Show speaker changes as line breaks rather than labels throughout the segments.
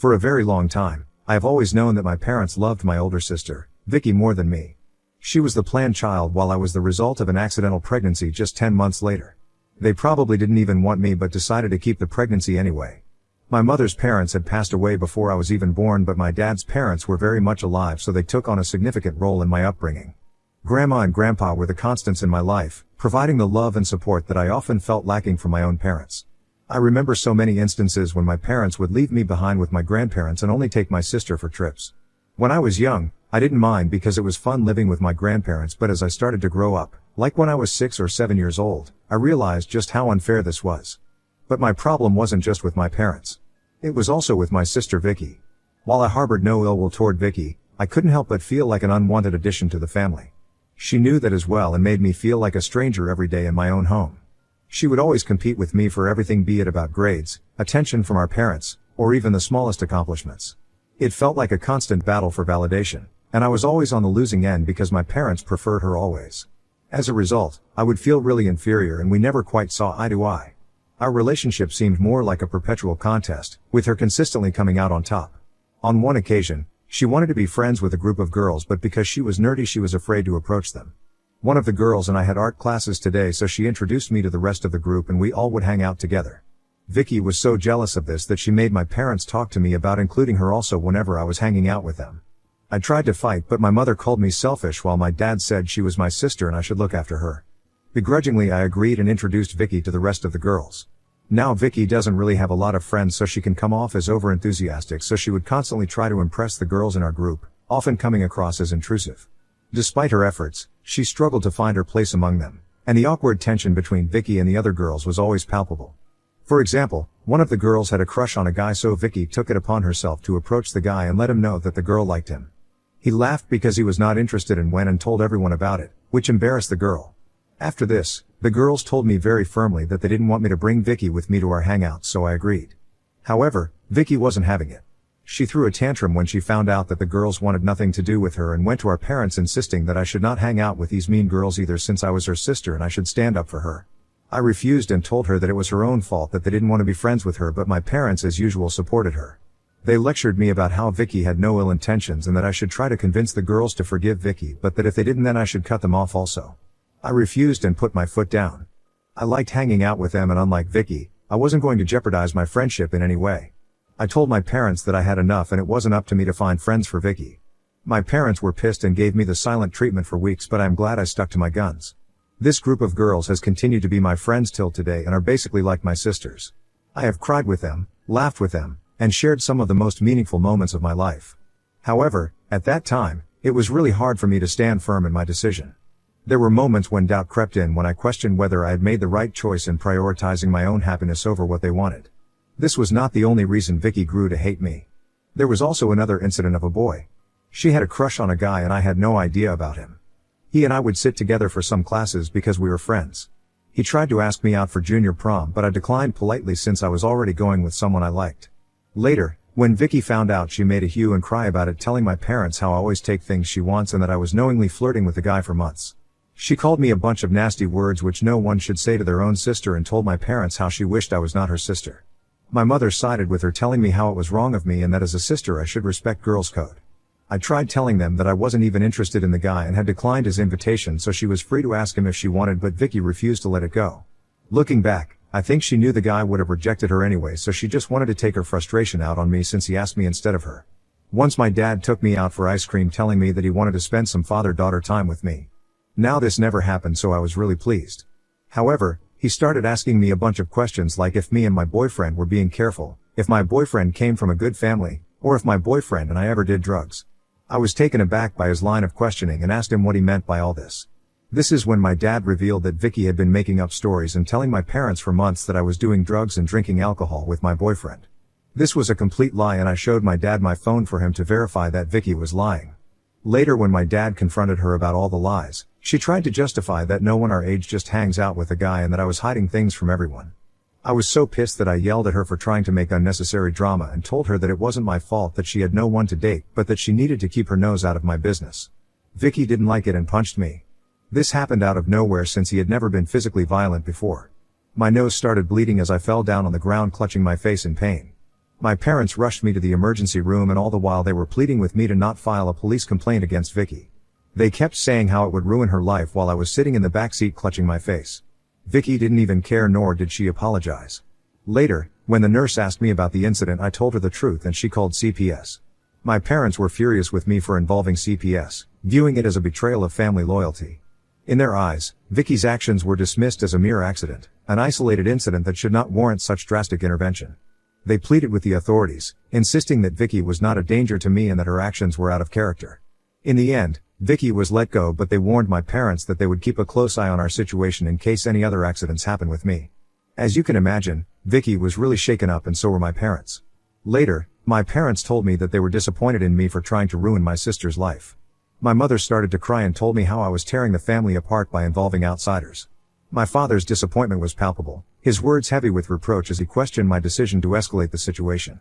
For a very long time, I have always known that my parents loved my older sister, Vicky, more than me. She was the planned child while I was the result of an accidental pregnancy just 10 months later. They probably didn't even want me but decided to keep the pregnancy anyway. My mother's parents had passed away before I was even born, but my dad's parents were very much alive, so they took on a significant role in my upbringing. Grandma and Grandpa were the constants in my life, providing the love and support that I often felt lacking from my own parents. I remember so many instances when my parents would leave me behind with my grandparents and only take my sister for trips. When I was young, I didn't mind because it was fun living with my grandparents, but as I started to grow up, like when I was 6 or 7 years old, I realized just how unfair this was. But my problem wasn't just with my parents. It was also with my sister Vicky. While I harbored no ill will toward Vicky, I couldn't help but feel like an unwanted addition to the family. She knew that as well and made me feel like a stranger every day in my own home. She would always compete with me for everything, be it about grades, attention from our parents, or even the smallest accomplishments. It felt like a constant battle for validation, and I was always on the losing end because my parents preferred her always. As a result, I would feel really inferior and we never quite saw eye to eye. Our relationship seemed more like a perpetual contest, with her consistently coming out on top. On one occasion, she wanted to be friends with a group of girls, but because she was nerdy she was afraid to approach them. One of the girls and I had art classes today, so she introduced me to the rest of the group and we all would hang out together. Vicky was so jealous of this that she made my parents talk to me about including her also whenever I was hanging out with them. I tried to fight, but my mother called me selfish while my dad said she was my sister and I should look after her. Begrudgingly I agreed and introduced Vicky to the rest of the girls. Now Vicky doesn't really have a lot of friends, so she can come off as overenthusiastic, so she would constantly try to impress the girls in our group, often coming across as intrusive. Despite her efforts, she struggled to find her place among them, and the awkward tension between Vicky and the other girls was always palpable. For example, one of the girls had a crush on a guy, so Vicky took it upon herself to approach the guy and let him know that the girl liked him. He laughed because he was not interested and went and told everyone about it, which embarrassed the girl. After this, the girls told me very firmly that they didn't want me to bring Vicky with me to our hangouts, so I agreed. However, Vicky wasn't having it. She threw a tantrum when she found out that the girls wanted nothing to do with her and went to our parents insisting that I should not hang out with these mean girls either, since I was her sister and I should stand up for her. I refused and told her that it was her own fault that they didn't want to be friends with her, but my parents as usual supported her. They lectured me about how Vicky had no ill intentions and that I should try to convince the girls to forgive Vicky, but that if they didn't then I should cut them off also. I refused and put my foot down. I liked hanging out with them, and unlike Vicky, I wasn't going to jeopardize my friendship in any way. I told my parents that I had enough and it wasn't up to me to find friends for Vicky. My parents were pissed and gave me the silent treatment for weeks, but I'm glad I stuck to my guns. This group of girls has continued to be my friends till today and are basically like my sisters. I have cried with them, laughed with them, and shared some of the most meaningful moments of my life. However, at that time, it was really hard for me to stand firm in my decision. There were moments when doubt crept in, when I questioned whether I had made the right choice in prioritizing my own happiness over what they wanted. This was not the only reason Vicky grew to hate me. There was also another incident of a boy. She had a crush on a guy and I had no idea about him. He and I would sit together for some classes because we were friends. He tried to ask me out for junior prom, but I declined politely since I was already going with someone I liked. Later, when Vicky found out, she made a hue and cry about it, telling my parents how I always take things she wants and that I was knowingly flirting with the guy for months. She called me a bunch of nasty words which no one should say to their own sister, and told my parents how she wished I was not her sister. My mother sided with her, telling me how it was wrong of me and that as a sister I should respect girls' code. I tried telling them that I wasn't even interested in the guy and had declined his invitation, so she was free to ask him if she wanted, but Vicky refused to let it go. Looking back, I think she knew the guy would have rejected her anyway, so she just wanted to take her frustration out on me since he asked me instead of her. Once my dad took me out for ice cream, telling me that he wanted to spend some father-daughter time with me. Now this never happened, so I was really pleased. However, he started asking me a bunch of questions like if me and my boyfriend were being careful, if my boyfriend came from a good family, or if my boyfriend and I ever did drugs. I was taken aback by his line of questioning and asked him what he meant by all this. This is when my dad revealed that Vicky had been making up stories and telling my parents for months that I was doing drugs and drinking alcohol with my boyfriend. This was a complete lie, and I showed my dad my phone for him to verify that Vicky was lying. Later, when my dad confronted her about all the lies, she tried to justify that no one our age just hangs out with a guy and that I was hiding things from everyone. I was so pissed that I yelled at her for trying to make unnecessary drama and told her that it wasn't my fault that she had no one to date, but that she needed to keep her nose out of my business. Vicky didn't like it and punched me. This happened out of nowhere since he had never been physically violent before. My nose started bleeding as I fell down on the ground, clutching my face in pain. My parents rushed me to the emergency room, and all the while they were pleading with me to not file a police complaint against Vicky. They kept saying how it would ruin her life while I was sitting in the back seat clutching my face. Vicky didn't even care, nor did she apologize. Later, when the nurse asked me about the incident, I told her the truth and she called CPS. My parents were furious with me for involving CPS, viewing it as a betrayal of family loyalty. In their eyes, Vicky's actions were dismissed as a mere accident, an isolated incident that should not warrant such drastic intervention. They pleaded with the authorities, insisting that Vicky was not a danger to me and that her actions were out of character. In the end, Vicky was let go, but they warned my parents that they would keep a close eye on our situation in case any other accidents happened with me. As you can imagine, Vicky was really shaken up, and so were my parents. Later, my parents told me that they were disappointed in me for trying to ruin my sister's life. My mother started to cry and told me how I was tearing the family apart by involving outsiders. My father's disappointment was palpable, his words heavy with reproach as he questioned my decision to escalate the situation.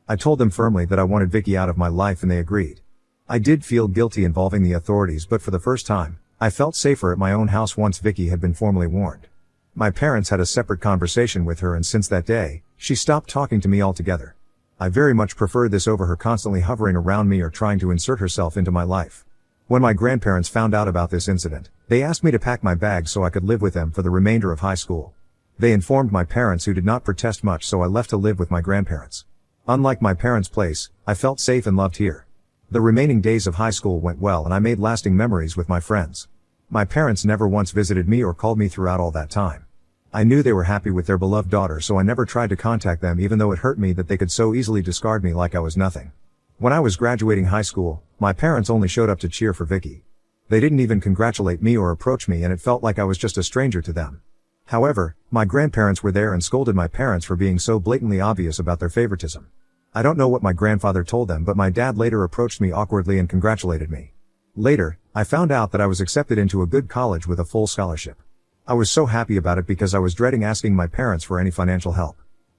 I told them firmly that I wanted Vicky out of my life, and they agreed. I did feel guilty involving the authorities, but for the first time, I felt safer at my own house once Vicky had been formally warned. My parents had a separate conversation with her, and since that day, she stopped talking to me altogether. I very much preferred this over her constantly hovering around me or trying to insert herself into my life. When my grandparents found out about this incident, they asked me to pack my bags so I could live with them for the remainder of high school. They informed my parents, who did not protest much, so I left to live with my grandparents. Unlike my parents' place, I felt safe and loved here. The remaining days of high school went well, and I made lasting memories with my friends. My parents never once visited me or called me throughout all that time. I knew they were happy with their beloved daughter, so I never tried to contact them, even though it hurt me that they could so easily discard me like I was nothing. When I was graduating high school, my parents only showed up to cheer for Vicky. They didn't even congratulate me or approach me, and it felt like I was just a stranger to them. However, my grandparents were there and scolded my parents for being so blatantly obvious about their favoritism. I don't know what my grandfather told them, but my dad later approached me awkwardly and congratulated me. Later, I found out that I was accepted into a good college with a full scholarship. I was so happy about it because I was dreading asking my parents for any financial help.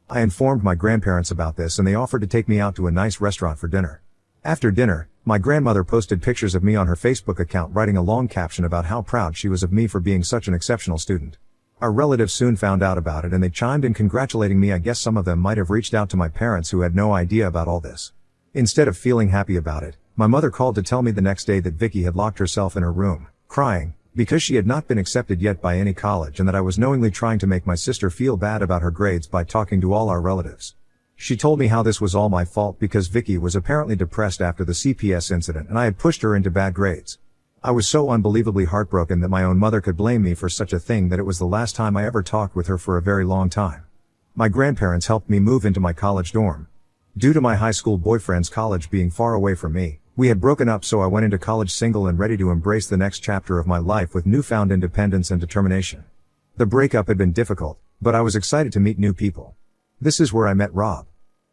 I informed my grandparents about this, and they offered to take me out to a nice restaurant for dinner. After dinner, my grandmother posted pictures of me on her Facebook account, writing a long caption about how proud she was of me for being such an exceptional student. Our relatives soon found out about it, and they chimed in congratulating me. I guess some of them might have reached out to my parents, who had no idea about all this. Instead of feeling happy about it, my mother called to tell me the next day that Vicky had locked herself in her room, crying, because she had not been accepted yet by any college, and that I was knowingly trying to make my sister feel bad about her grades by talking to all our relatives. She told me how this was all my fault because Vicky was apparently depressed after the CPS incident, and I had pushed her into bad grades. I was so unbelievably heartbroken that my own mother could blame me for such a thing that it was the last time I ever talked with her for a very long time. My grandparents helped me move into my college dorm. Due to my high school boyfriend's college being far away from me, we had broken up, so I went into college single and ready to embrace the next chapter of my life with newfound independence and determination. The breakup had been difficult, but I was excited to meet new people. This is where I met Rob.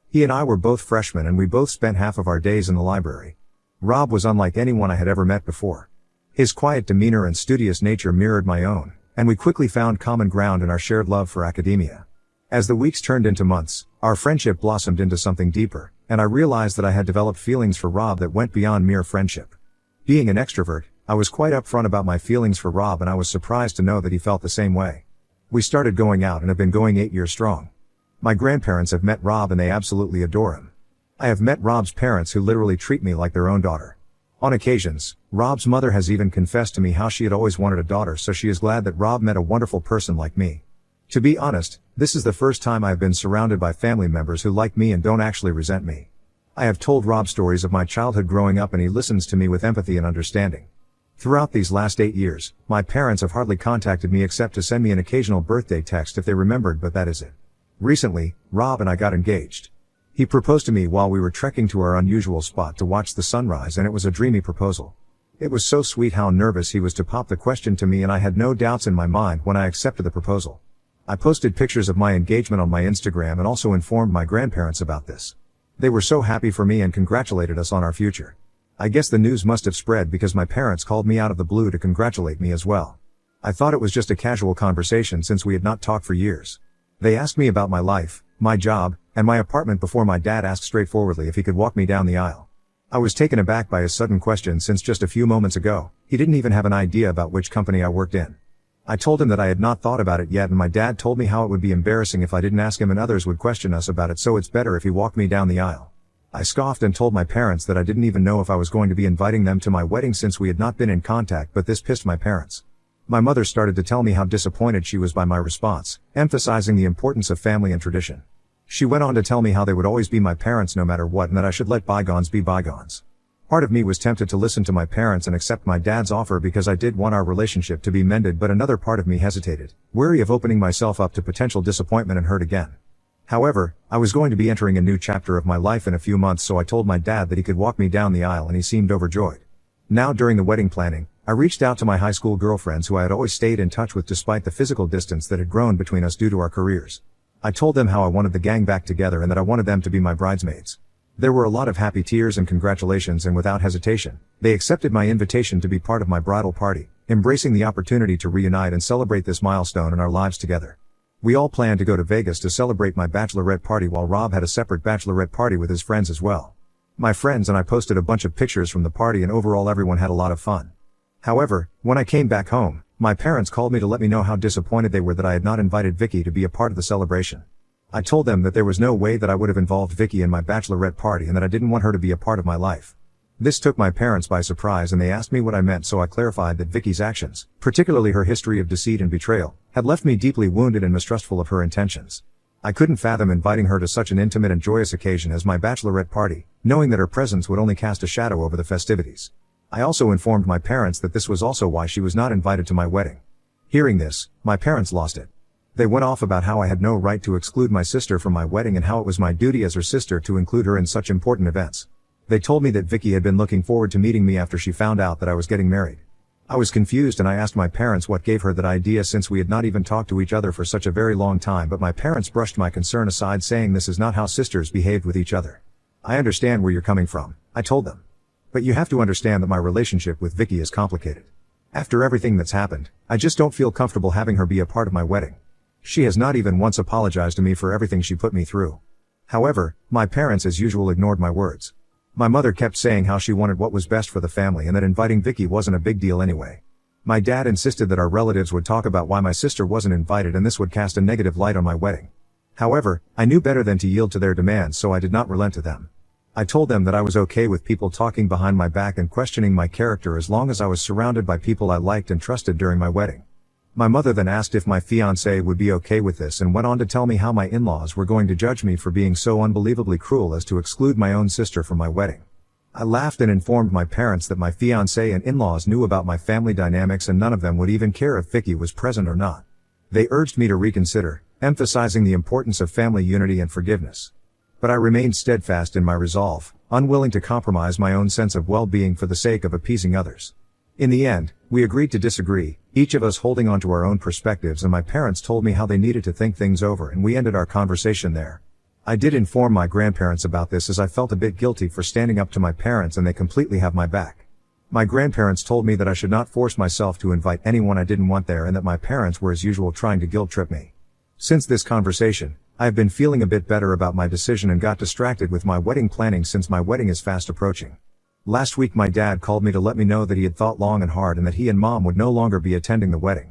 He and I were both freshmen, and we both spent half of our days in the library. Rob was unlike anyone I had ever met before. His quiet demeanor and studious nature mirrored my own, and we quickly found common ground in our shared love for academia. As the weeks turned into months, our friendship blossomed into something deeper, and I realized that I had developed feelings for Rob that went beyond mere friendship. Being an extrovert, I was quite upfront about my feelings for Rob, and I was surprised to know that he felt the same way. We started going out and have been going 8 years strong. My grandparents have met Rob and they absolutely adore him. I have met Rob's parents, who literally treat me like their own daughter. On occasions, Rob's mother has even confessed to me how she had always wanted a daughter, so she is glad that Rob met a wonderful person like me. To be honest, this is the first time I have been surrounded by family members who like me and don't actually resent me. I have told Rob stories of my childhood growing up, and he listens to me with empathy and understanding. Throughout these last 8 years, my parents have hardly contacted me except to send me an occasional birthday text if they remembered, but that is it. Recently, Rob and I got engaged. He proposed to me while we were trekking to our unusual spot to watch the sunrise, and it was a dreamy proposal. It was so sweet how nervous he was to pop the question to me, and I had no doubts in my mind when I accepted the proposal. I posted pictures of my engagement on my Instagram and also informed my grandparents about this. They were so happy for me and congratulated us on our future. I guess the news must have spread because my parents called me out of the blue to congratulate me as well. I thought it was just a casual conversation since we had not talked for years. They asked me about my life, my job, and my apartment before my dad asked straightforwardly if he could walk me down the aisle. I was taken aback by his sudden question, since just a few moments ago, he didn't even have an idea about which company I worked in. I told him that I had not thought about it yet, and my dad told me how it would be embarrassing if I didn't ask him and others would question us about it, so it's better if he walked me down the aisle. I scoffed and told my parents that I didn't even know if I was going to be inviting them to my wedding since we had not been in contact, but this pissed my parents. My mother started to tell me how disappointed she was by my response, emphasizing the importance of family and tradition. She went on to tell me how they would always be my parents no matter what and that I should let bygones be bygones. Part of me was tempted to listen to my parents and accept my dad's offer because I did want our relationship to be mended, but another part of me hesitated, wary of opening myself up to potential disappointment and hurt again. However, I was going to be entering a new chapter of my life in a few months, so I told my dad that he could walk me down the aisle, and he seemed overjoyed. Now during the wedding planning, I reached out to my high school girlfriends who I had always stayed in touch with despite the physical distance that had grown between us due to our careers. I told them how I wanted the gang back together and that I wanted them to be my bridesmaids. There were a lot of happy tears and congratulations, and without hesitation, they accepted my invitation to be part of my bridal party, embracing the opportunity to reunite and celebrate this milestone in our lives together. We all planned to go to Vegas to celebrate my bachelorette party, while Rob had a separate bachelorette party with his friends as well. My friends and I posted a bunch of pictures from the party, and overall everyone had a lot of fun. However, when I came back home, my parents called me to let me know how disappointed they were that I had not invited Vicky to be a part of the celebration. I told them that there was no way that I would have involved Vicky in my bachelorette party and that I didn't want her to be a part of my life. This took my parents by surprise, and they asked me what I meant, so I clarified that Vicky's actions, particularly her history of deceit and betrayal, had left me deeply wounded and mistrustful of her intentions. I couldn't fathom inviting her to such an intimate and joyous occasion as my bachelorette party, knowing that her presence would only cast a shadow over the festivities. I also informed my parents that this was also why she was not invited to my wedding. Hearing this, my parents lost it. They went off about how I had no right to exclude my sister from my wedding and how it was my duty as her sister to include her in such important events. They told me that Vicky had been looking forward to meeting me after she found out that I was getting married. I was confused, and I asked my parents what gave her that idea since we had not even talked to each other for such a very long time, but my parents brushed my concern aside, saying this is not how sisters behaved with each other. I understand where you're coming from, I told them. But you have to understand that my relationship with Vicky is complicated. After everything that's happened, I just don't feel comfortable having her be a part of my wedding. She has not even once apologized to me for everything she put me through. However, my parents as usual ignored my words. My mother kept saying how she wanted what was best for the family and that inviting Vicky wasn't a big deal anyway. My dad insisted that our relatives would talk about why my sister wasn't invited, and this would cast a negative light on my wedding. However, I knew better than to yield to their demands, so I did not relent to them. I told them that I was okay with people talking behind my back and questioning my character as long as I was surrounded by people I liked and trusted during my wedding. My mother then asked if my fiancé would be okay with this and went on to tell me how my in-laws were going to judge me for being so unbelievably cruel as to exclude my own sister from my wedding. I laughed and informed my parents that my fiancé and in-laws knew about my family dynamics and none of them would even care if Vicky was present or not. They urged me to reconsider, emphasizing the importance of family unity and forgiveness. But I remained steadfast in my resolve, unwilling to compromise my own sense of well-being for the sake of appeasing others. In the end, we agreed to disagree, each of us holding on to our own perspectives, and my parents told me how they needed to think things over, and we ended our conversation there. I did inform my grandparents about this as I felt a bit guilty for standing up to my parents, and they completely have my back. My grandparents told me that I should not force myself to invite anyone I didn't want there and that my parents were as usual trying to guilt trip me. Since this conversation, I have been feeling a bit better about my decision and got distracted with my wedding planning since my wedding is fast approaching. Last week my dad called me to let me know that he had thought long and hard and that he and mom would no longer be attending the wedding.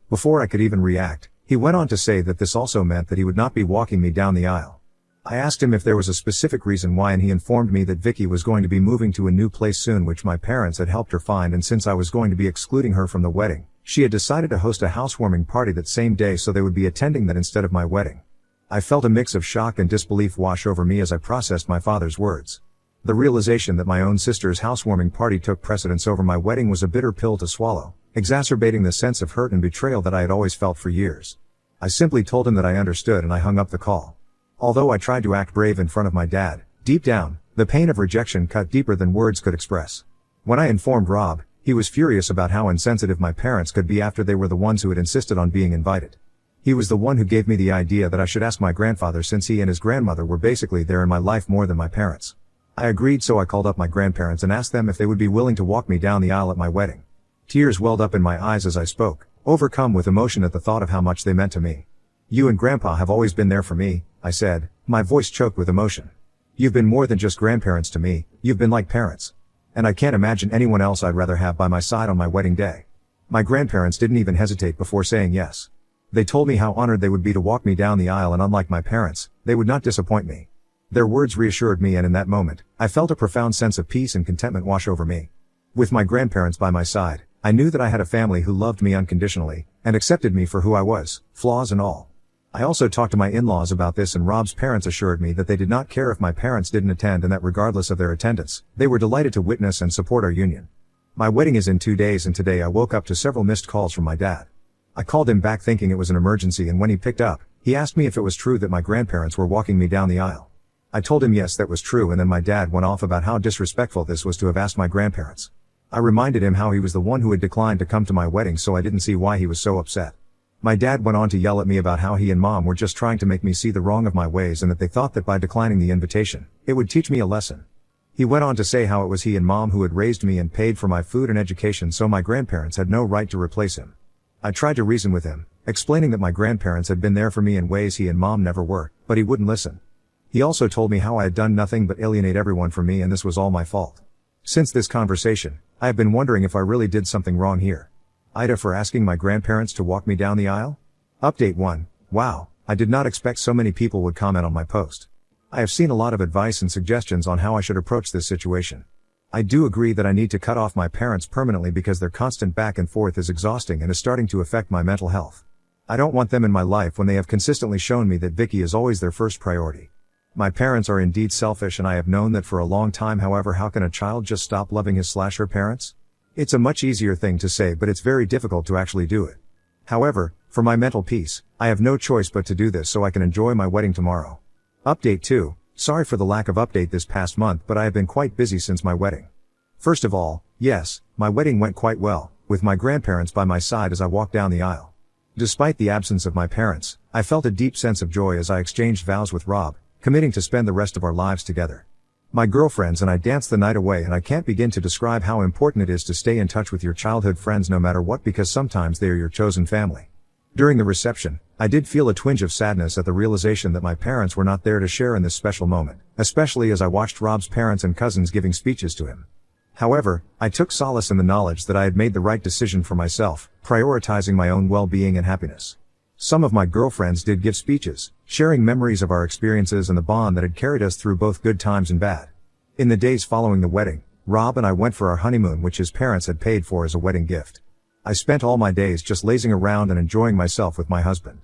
Before I could even react, he went on to say that this also meant that he would not be walking me down the aisle. I asked him if there was a specific reason why, and he informed me that Vicky was going to be moving to a new place soon, which my parents had helped her find, and since I was going to be excluding her from the wedding, she had decided to host a housewarming party that same day so they would be attending that instead of my wedding. I felt a mix of shock and disbelief wash over me as I processed my father's words. The realization that my own sister's housewarming party took precedence over my wedding was a bitter pill to swallow, exacerbating the sense of hurt and betrayal that I had always felt for years. I simply told him that I understood and I hung up the call. Although I tried to act brave in front of my dad, deep down, the pain of rejection cut deeper than words could express. When I informed Rob, he was furious about how insensitive my parents could be after they were the ones who had insisted on being invited. He was the one who gave me the idea that I should ask my grandfather since he and his grandmother were basically there in my life more than my parents. I agreed, so I called up my grandparents and asked them if they would be willing to walk me down the aisle at my wedding. Tears welled up in my eyes as I spoke, overcome with emotion at the thought of how much they meant to me. You and Grandpa have always been there for me, I said, my voice choked with emotion. You've been more than just grandparents to me, you've been like parents. And I can't imagine anyone else I'd rather have by my side on my wedding day. My grandparents didn't even hesitate before saying yes. They told me how honored they would be to walk me down the aisle, and unlike my parents, they would not disappoint me. Their words reassured me, and in that moment, I felt a profound sense of peace and contentment wash over me. With my grandparents by my side, I knew that I had a family who loved me unconditionally, and accepted me for who I was, flaws and all. I also talked to my in-laws about this, and Rob's parents assured me that they did not care if my parents didn't attend, and that regardless of their attendance, they were delighted to witness and support our union. My wedding is in 2 days, and today I woke up to several missed calls from my dad. I called him back thinking it was an emergency, and when he picked up, he asked me if it was true that my grandparents were walking me down the aisle. I told him yes, that was true, and then my dad went off about how disrespectful this was to have asked my grandparents. I reminded him how he was the one who had declined to come to my wedding, so I didn't see why he was so upset. My dad went on to yell at me about how he and mom were just trying to make me see the wrong of my ways, and that they thought that by declining the invitation, it would teach me a lesson. He went on to say how it was he and mom who had raised me and paid for my food and education, so my grandparents had no right to replace him. I tried to reason with him, explaining that my grandparents had been there for me in ways he and mom never were, but he wouldn't listen. He also told me how I had done nothing but alienate everyone from me, and this was all my fault. Since this conversation, I have been wondering if I really did something wrong here. Ida for asking my grandparents to walk me down the aisle? Update 1. Wow, I did not expect so many people would comment on my post. I have seen a lot of advice and suggestions on how I should approach this situation. I do agree that I need to cut off my parents permanently because their constant back and forth is exhausting and is starting to affect my mental health. I don't want them in my life when they have consistently shown me that Vicky is always their first priority. My parents are indeed selfish, and I have known that for a long time. However, how can a child just stop loving his/her parents? It's a much easier thing to say, but it's very difficult to actually do it. However, for my mental peace, I have no choice but to do this so I can enjoy my wedding tomorrow. Update 2. Sorry for the lack of update this past month, but I have been quite busy since my wedding. First of all, yes, my wedding went quite well, with my grandparents by my side as I walked down the aisle. Despite the absence of my parents, I felt a deep sense of joy as I exchanged vows with Rob, committing to spend the rest of our lives together. My girlfriends and I danced the night away, and I can't begin to describe how important it is to stay in touch with your childhood friends no matter what, because sometimes they are your chosen family. During the reception, I did feel a twinge of sadness at the realization that my parents were not there to share in this special moment, especially as I watched Rob's parents and cousins giving speeches to him. However, I took solace in the knowledge that I had made the right decision for myself, prioritizing my own well-being and happiness. Some of my girlfriends did give speeches, sharing memories of our experiences and the bond that had carried us through both good times and bad. In the days following the wedding, Rob and I went for our honeymoon, which his parents had paid for as a wedding gift. I spent all my days just lazing around and enjoying myself with my husband.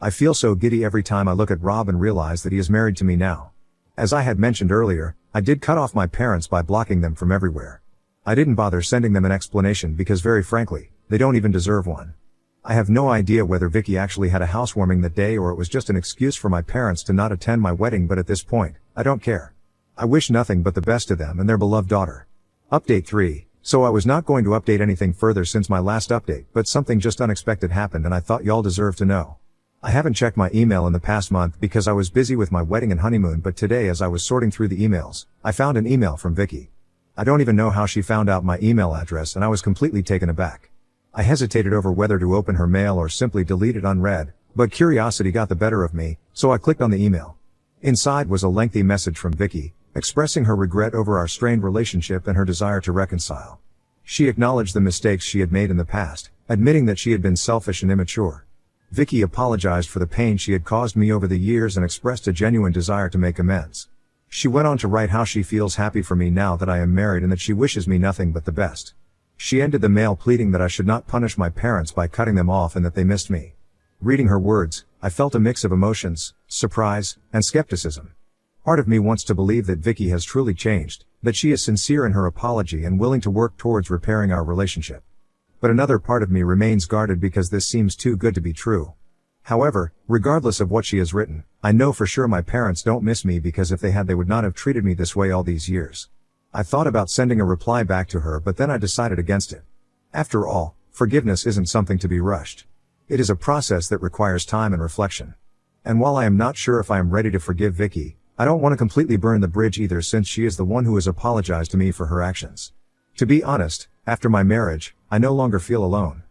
I feel so giddy every time I look at Rob and realize that he is married to me now. As I had mentioned earlier, I did cut off my parents by blocking them from everywhere. I didn't bother sending them an explanation because, very frankly, they don't even deserve one. I have no idea whether Vicky actually had a housewarming that day or it was just an excuse for my parents to not attend my wedding, but at this point, I don't care. I wish nothing but the best to them and their beloved daughter. Update 3. So I was not going to update anything further since my last update, but something just unexpected happened and I thought y'all deserve to know. I haven't checked my email in the past month because I was busy with my wedding and honeymoon, but today as I was sorting through the emails, I found an email from Vicky. I don't even know how she found out my email address, and I was completely taken aback. I hesitated over whether to open her mail or simply delete it unread, but curiosity got the better of me, so I clicked on the email. Inside was a lengthy message from Vicky, expressing her regret over our strained relationship and her desire to reconcile. She acknowledged the mistakes she had made in the past, admitting that she had been selfish and immature. Vicky apologized for the pain she had caused me over the years and expressed a genuine desire to make amends. She went on to write how she feels happy for me now that I am married and that she wishes me nothing but the best. She ended the mail pleading that I should not punish my parents by cutting them off and that they missed me. Reading her words, I felt a mix of emotions, surprise, and skepticism. Part of me wants to believe that Vicky has truly changed, that she is sincere in her apology and willing to work towards repairing our relationship. But another part of me remains guarded because this seems too good to be true. However, regardless of what she has written, I know for sure my parents don't miss me, because if they had, they would not have treated me this way all these years. I thought about sending a reply back to her, but then I decided against it. After all, forgiveness isn't something to be rushed. It is a process that requires time and reflection. And while I am not sure if I am ready to forgive Vicky, I don't want to completely burn the bridge either, since she is the one who has apologized to me for her actions. To be honest, after my marriage, I no longer feel alone.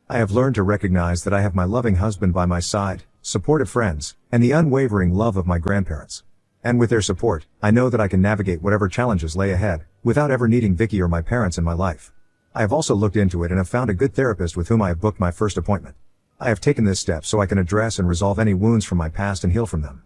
I have learned to recognize that I have my loving husband by my side, supportive friends, and the unwavering love of my grandparents. And with their support, I know that I can navigate whatever challenges lay ahead, without ever needing Vicky or my parents in my life. I have also looked into it and have found a good therapist with whom I have booked my first appointment. I have taken this step so I can address and resolve any wounds from my past and heal from them.